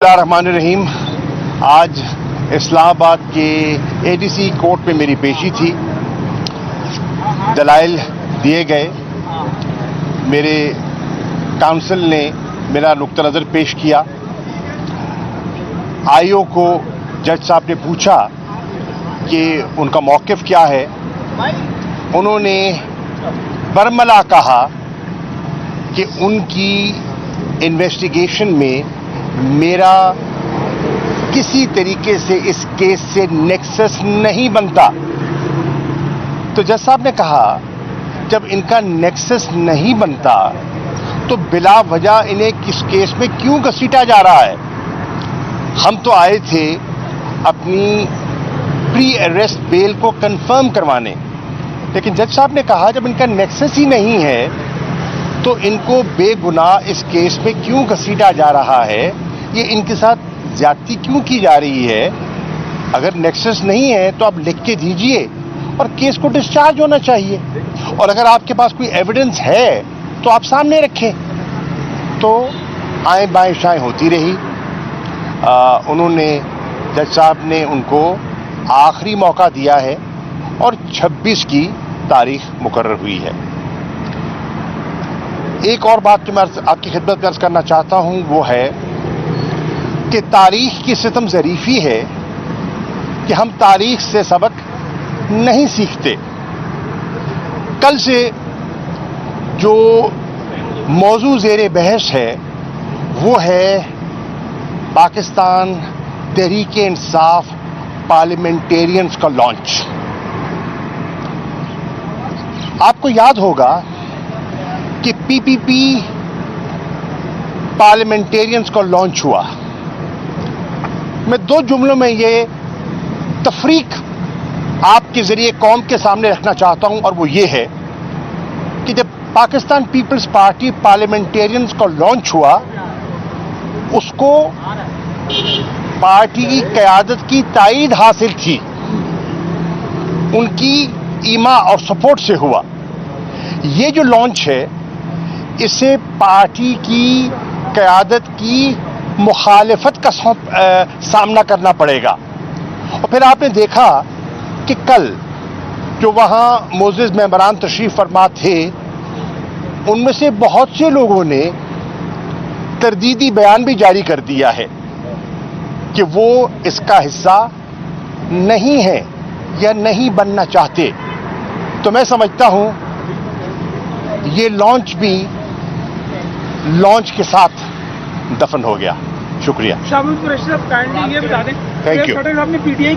बिस्मिल्लाहिर्रहमानिर्रहीम। आज इस्लामाबाद के एडीसी कोर्ट में मेरी पेशी थी। दलाइल दिए गए, मेरे काउंसिल ने मेरा नुक्ता नज़र पेश किया। आईओ को जज साहब ने पूछा कि उनका मौक़िफ़ क्या है। उन्होंने बरमला कहा कि उनकी इन्वेस्टिगेशन में मेरा किसी तरीके से इस केस से नेक्सस नहीं बनता। तो जज साहब ने कहा जब इनका नेक्सस नहीं बनता तो बिला वजह इन्हें किस केस में क्यों घसीटा जा रहा है। हम तो आए थे अपनी प्री अरेस्ट बेल को कंफर्म करवाने, लेकिन जज साहब ने कहा जब इनका नेक्सस ही नहीं है तो इनको बेगुनाह इस केस में क्यों घसीटा जा रहा है, ये इनके साथ ज्यादती क्यों की जा रही है। अगर नेक्सस नहीं है तो आप लिख के दीजिए और केस को डिस्चार्ज होना चाहिए, और अगर आपके पास कोई एविडेंस है तो आप सामने रखें। तो आएँ बाएँ शाएँ होती रही। उन्होंने जज साहब ने उनको आखिरी मौका दिया है और 26 की तारीख मुकर्रर हुई है। एक और बात जो मैं आपकी खिदमत में अर्ज करना चाहता हूं वो है कि तारीख की सितम ज़रीफ़ी है कि हम तारीख से सबक नहीं सीखते। कल से जो मौजू ज़ेरे बहस है वो है पाकिस्तान तहरीक-ए-इंसाफ पार्लियामेंटेरियंस का लॉन्च। आपको याद होगा कि पीपीपी पार्लियामेंटेरियंस का लॉन्च हुआ। मैं दो जुमलों में ये तफरीक आपके ज़रिए कौम के सामने रखना चाहता हूं, और वो ये है कि जब पाकिस्तान पीपल्स पार्टी पार्लियामेंटेरियंस का लॉन्च हुआ, उसको पार्टी की क़यादत की ताईद हासिल थी, उनकी ईमा और सपोर्ट से हुआ। ये जो लॉन्च है इसे पार्टी की क़यादत की मुखालिफत का सामना करना पड़ेगा। और फिर आपने देखा कि कल जो वहाँ मोअज़्ज़िज़ मेंबरान तशरीफ़ फरमा थे, उनमें से बहुत से लोगों ने तरदीदी बयान भी जारी कर दिया है कि वो इसका हिस्सा नहीं है या नहीं बनना चाहते। तो मैं समझता हूँ ये लॉन्च भी लॉन्च के साथ दफन हो गया। शुक्रिया। शामिल कुरैशी साहब काइंडली ये बता दें, थैंक यू। आपने पीटीआई